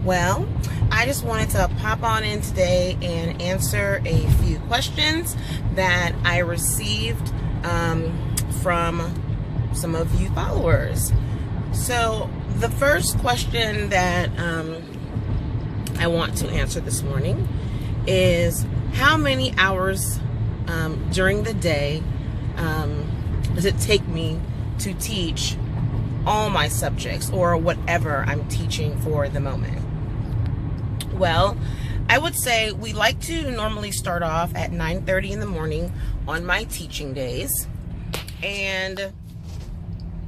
Well, I just wanted to pop on in today and answer a few questions that I received from some of you followers. So the first question that I want to answer this morning is, how many hours during the day does it take me to teach all my subjects or whatever I'm teaching for the moment? Well, I would say we like to normally start off at 9:30 in the morning on my teaching days, and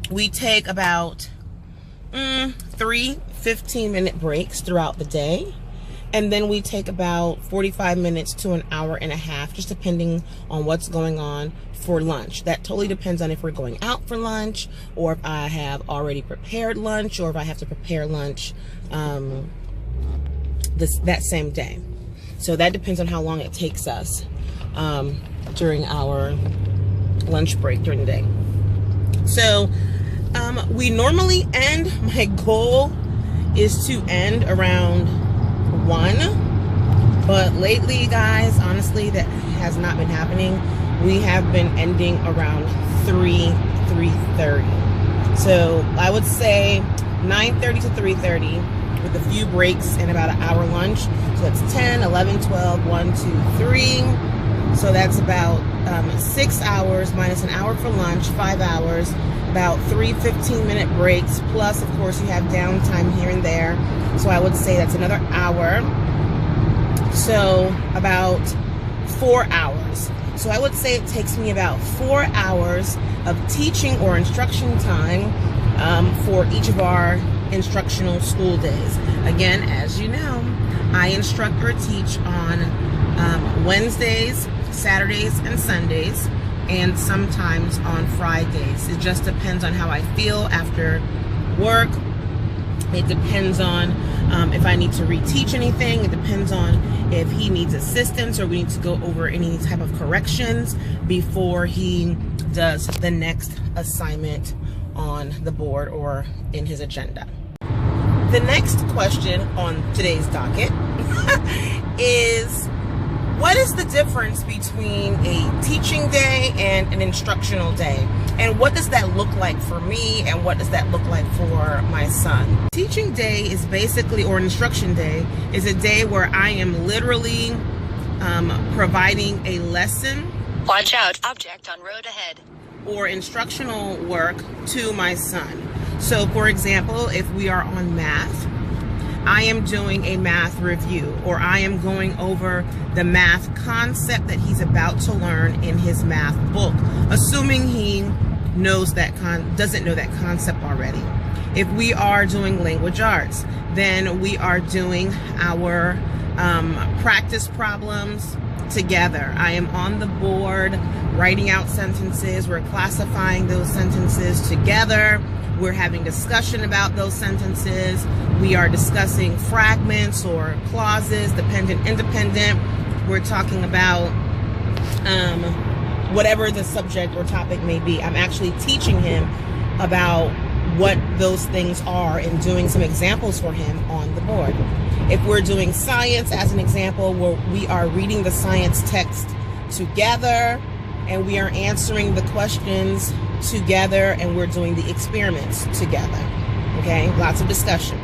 we take about 3 15-minute breaks throughout the day, and then we take about 45 minutes to an hour and a half, just depending on what's going on, for lunch. That totally depends on if we're going out for lunch, or if I have already prepared lunch, or if I have to prepare lunch that same day. So that depends on how long it takes us during our lunch break during the day. So we normally end, my goal is to end around 1, but lately, guys, honestly, that has not been happening. We have been ending around 3:30. So I would say 9:30 to 3:30 with a few breaks and about an hour lunch. So that's 10, 11, 12, 1, 2, 3. So that's about 6 hours minus an hour for lunch, 5 hours, about 3 15-minute breaks, plus of course you have downtime here and there. So I would say that's another hour. So about 4 hours. So I would say it takes me about 4 hours of teaching or instruction time for each of our instructional school days. Again, as you know, I instruct or teach on Wednesdays, Saturdays, and Sundays, and sometimes on Fridays. It just depends on how I feel after work. It depends on if I need to reteach anything. It depends on if he needs assistance or we need to go over any type of corrections before he does the next assignment on the board or in his agenda. The next question on today's docket is, what is the difference between a teaching day and an instructional day? And what does that look like for me, and what does that look like for my son? Teaching day is basically, or instruction day, is a day where I am literally providing a lesson. Watch out, object on road ahead. Or instructional work to my son. So for example, if we are on math, I am doing a math review, or I am going over the math concept that he's about to learn in his math book, assuming he knows that doesn't know that concept already. If we are doing language arts, then we are doing our practice problems together. I am on the board writing out sentences. We're classifying those sentences together. We're having discussion about those sentences. We are discussing fragments or clauses, dependent, independent. We're talking about whatever the subject or topic may be. I'm actually teaching him about what those things are and doing some examples for him on the board. If we're doing science, as an example, we are reading the science text together, and we are answering the questions together, and we're doing the experiments together. Okay, lots of discussion.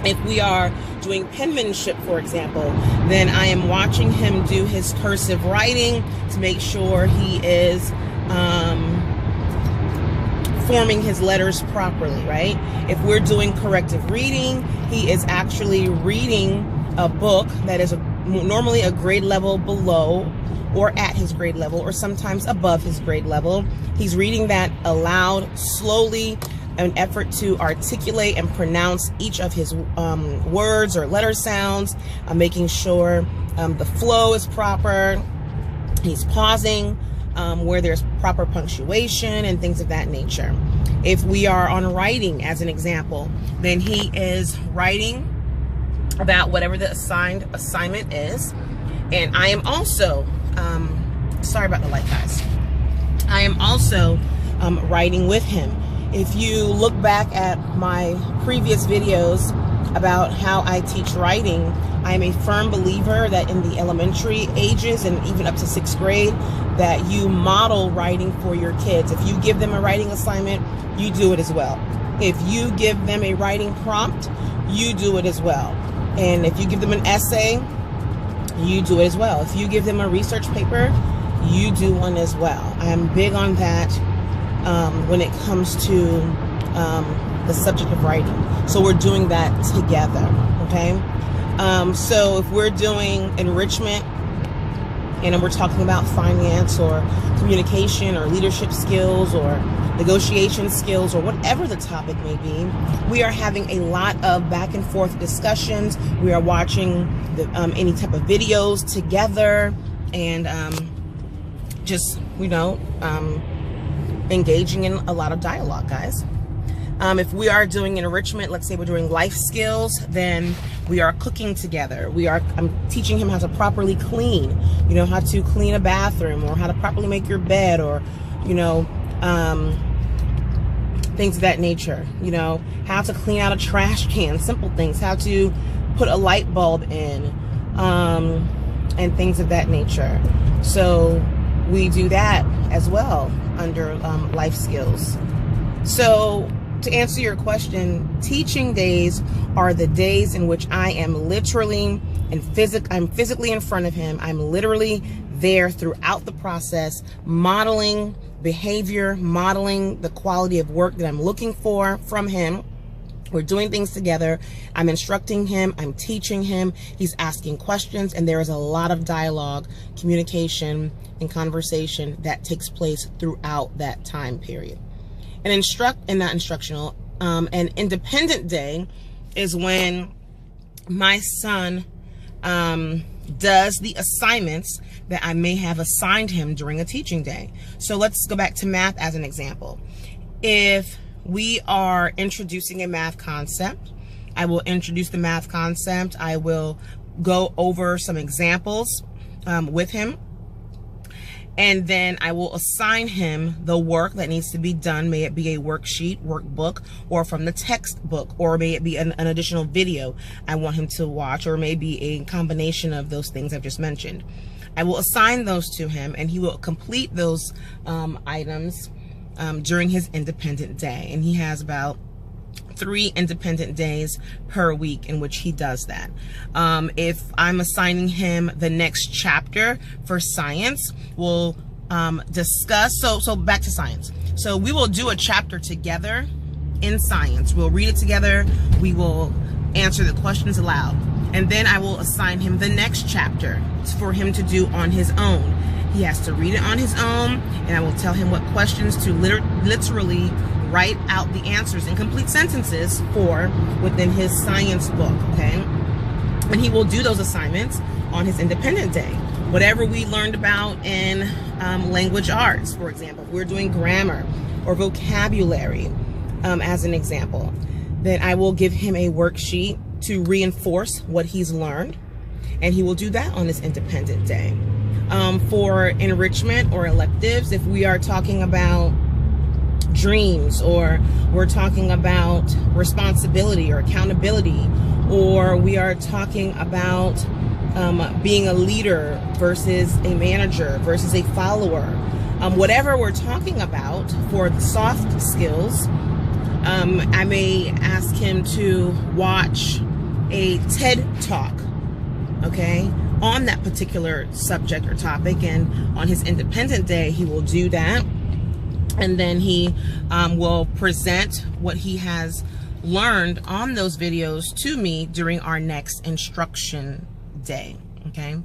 If we are doing penmanship, for example, then I am watching him do his cursive writing to make sure he is forming his letters properly, right? If we're doing corrective reading, he is actually reading a book that is normally a grade level below or at his grade level, or sometimes above his grade level. He's reading that aloud, slowly, an effort to articulate and pronounce each of his words or letter sounds, making sure the flow is proper. He's pausing where there's proper punctuation and things of that nature. If we are on writing, as an example, then he is writing about whatever the assigned assignment is. And I am also, sorry about the light, guys. I am also writing with him. If you look back at my previous videos about how I teach writing, I am a firm believer that in the elementary ages and even up to 6th grade, that you model writing for your kids. If you give them a writing assignment, you do it as well. If you give them a writing prompt, you do it as well. And if you give them an essay, you do it as well. If you give them a research paper, you do one as well. I am big on that when it comes to the subject of writing. So we're doing that together, okay? So if we're doing enrichment and we're talking about finance or communication or leadership skills or negotiation skills or whatever the topic may be, we are having a lot of back and forth discussions. We are watching any type of videos together and just, engaging in a lot of dialogue, guys. If we are doing enrichment, let's say we're doing life skills, then we are cooking together. I'm teaching him how to properly clean, how to clean a bathroom or how to properly make your bed or, things of that nature, how to clean out a trash can, simple things, how to put a light bulb in, and things of that nature. So we do that as well under life skills. So to answer your question, teaching days are the days in which I am literally I'm physically in front of him. I'm literally there throughout the process, modeling behavior, modeling the quality of work that I'm looking for from him. We're doing things together. I'm instructing him. I'm teaching him. He's asking questions, and there is a lot of dialogue, communication, and conversation that takes place throughout that time period. An independent day is when my son does the assignments that I may have assigned him during a teaching day. So let's go back to math as an example. If we are introducing a math concept, I will introduce the math concept. I will go over some examples with him. And then I will assign him the work that needs to be done. May it be a worksheet, workbook, or from the textbook, or may it be an additional video I want him to watch, or maybe a combination of those things I've just mentioned. I will assign those to him, and he will complete those items during his independent day. And he has about 3 independent days per week in which he does that. If I'm assigning him the next chapter for science, we'll discuss, so back to science. So we will do a chapter together in science. We'll read it together. We will answer the questions aloud. And then I will assign him the next chapter for him to do on his own. He has to read it on his own, and I will tell him what questions to literally write out the answers in complete sentences for within his science book, okay? And he will do those assignments on his independent day. Whatever we learned about in language arts, for example, if we're doing grammar or vocabulary as an example, then I will give him a worksheet to reinforce what he's learned, and he will do that on his independent day. For enrichment or electives, if we are talking about dreams, or we're talking about responsibility or accountability, or we are talking about being a leader versus a manager versus a follower, whatever we're talking about for the soft skills, I may ask him to watch a TED Talk, okay, on that particular subject or topic, and on his independent day he will do that. And then he will present what he has learned on those videos to me during our next instruction day, okay?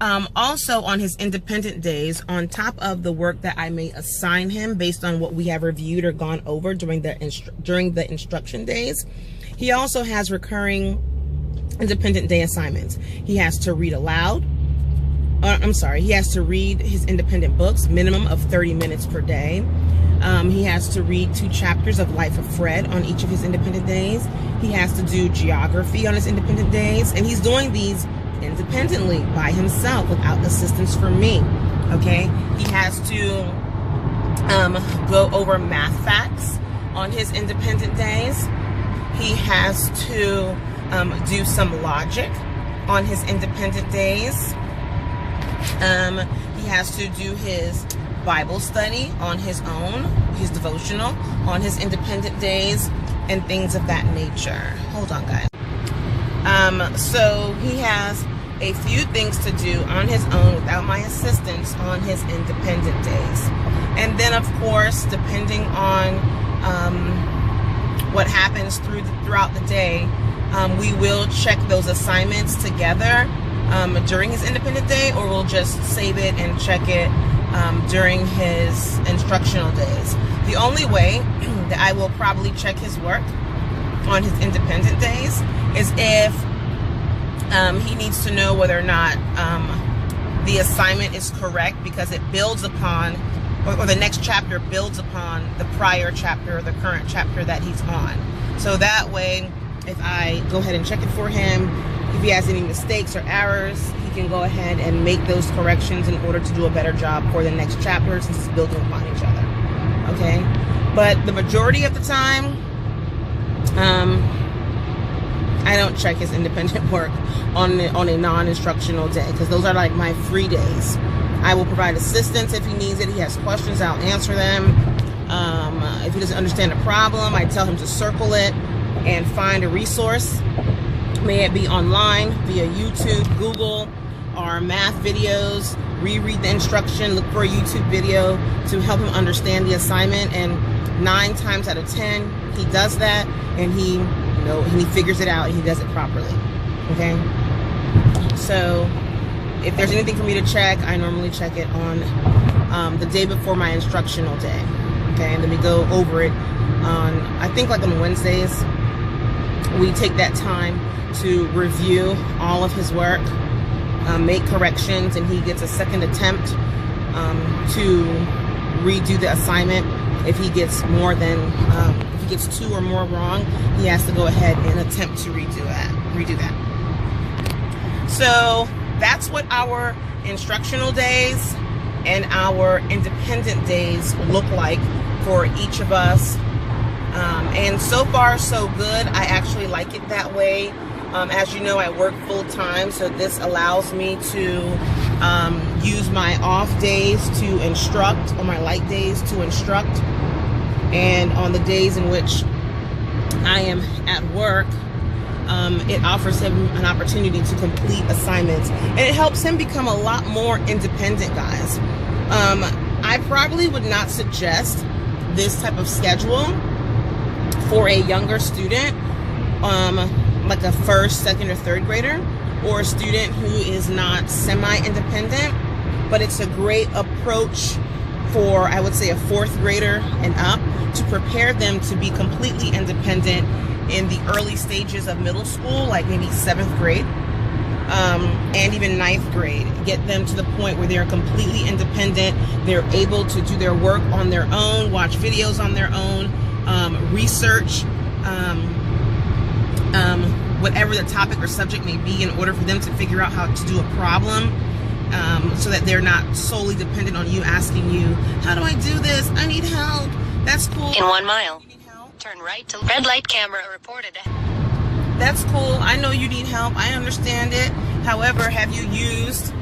Also on his independent days, on top of the work that I may assign him based on what we have reviewed or gone over during the instruction days, he also has recurring independent day assignments. He has to read aloud. He has to read his independent books, minimum of 30 minutes per day. He has to read 2 chapters of Life of Fred on each of his independent days. He has to do geography on his independent days, and he's doing these independently by himself without assistance from me, okay? He has to go over math facts on his independent days. He has to do some logic on his independent days. He has to do his Bible study on his own, his devotional on his independent days, and things of that nature. Hold on, guys. So he has a few things to do on his own without my assistance on his independent days. And then, of course, depending on what happens throughout the day, we will check those assignments together during his independent day, or we'll just save it and check it during his instructional days. The only way that I will probably check his work on his independent days is if he needs to know whether or not the assignment is correct, because it builds upon, or the next chapter builds upon the prior chapter or the current chapter that he's on. So that way, if I go ahead and check it for him, if he has any mistakes or errors, he can go ahead and make those corrections in order to do a better job for the next chapter, since it's building upon each other. Okay? But the majority of the time, I don't check his independent work on a non-instructional day, because those are like my free days. I will provide assistance if he needs it. He has questions, I'll answer them. If he doesn't understand a problem, I tell him to circle it and find a resource. May it be online, via YouTube, Google, or math videos. Reread the instruction, look for a YouTube video to help him understand the assignment, and 9 times out of 10 he does that, and he figures it out and he does it properly. Okay, so if there's anything for me to check, I normally check it on the day before my instructional day. Okay, and then we go over it on, I think like on Wednesdays, we take that time to review all of his work, make corrections, and he gets a second attempt to redo the assignment. If he gets more than, if he gets 2 or more wrong, he has to go ahead and attempt to redo that. So that's what our instructional days and our independent days look like for each of us. And so far, so good. I actually like it that way. As you know, I work full-time, so this allows me to use my off days to instruct, or my light days to instruct. And on the days in which I am at work, it offers him an opportunity to complete assignments. And it helps him become a lot more independent, guys. I probably would not suggest this type of schedule for a younger student, like a 1st, 2nd, or 3rd grader, or a student who is not semi-independent. But it's a great approach for, I would say, a 4th grader and up, to prepare them to be completely independent in the early stages of middle school, like maybe 7th grade, and even 9th grade. Get them to the point where they're completely independent. They're able to do their work on their own, watch videos on their own, research whatever the topic or subject may be, in order for them to figure out how to do a problem, so that they're not solely dependent on you asking you, how do I do this? I need help. That's cool. In 1 mile, turn right to red light, camera reported. That's cool. I know you need help. I understand it. However, have you used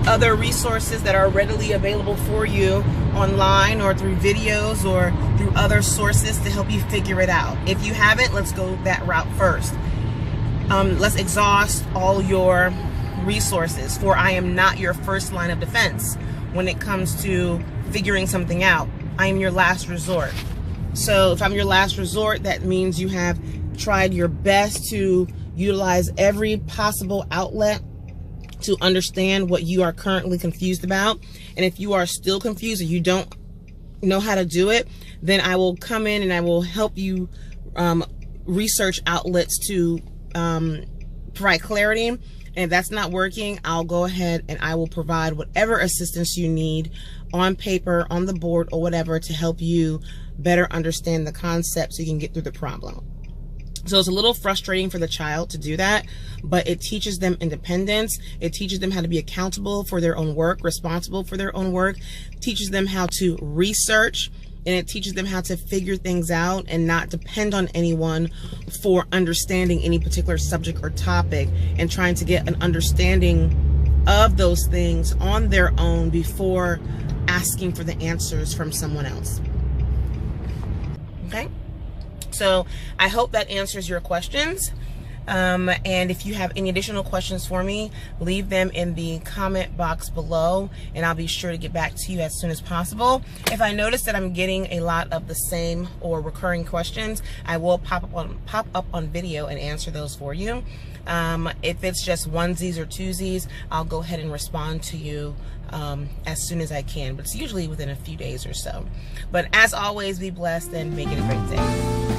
other resources that are readily available for you online, or through videos, or through other sources to help you figure it out? If you haven't, let's go that route first. Let's exhaust all your resources, for I am not your first line of defense when it comes to figuring something out. I am your last resort. So if I'm your last resort, that means you have tried your best to utilize every possible outlet to understand what you are currently confused about. And if you are still confused, or you don't know how to do it, then I will come in and I will help you research outlets to provide clarity. And if that's not working, I'll go ahead and I will provide whatever assistance you need on paper, on the board, or whatever, to help you better understand the concept so you can get through the problem. So it's a little frustrating for the child to do that, but it teaches them independence. It teaches them how to be accountable for their own work, responsible for their own work, teaches them how to research and it teaches them how to figure things out and not depend on anyone for understanding any particular subject or topic, and trying to get an understanding of those things on their own before asking for the answers from someone else. Okay, so I hope that answers your questions. And if you have any additional questions for me, leave them in the comment box below, and I'll be sure to get back to you as soon as possible. If I notice that I'm getting a lot of the same or recurring questions, I will pop up on video and answer those for you. If it's just onesies or twosies, I'll go ahead and respond to you as soon as I can, but it's usually within a few days or so. But as always, be blessed and make it a great day.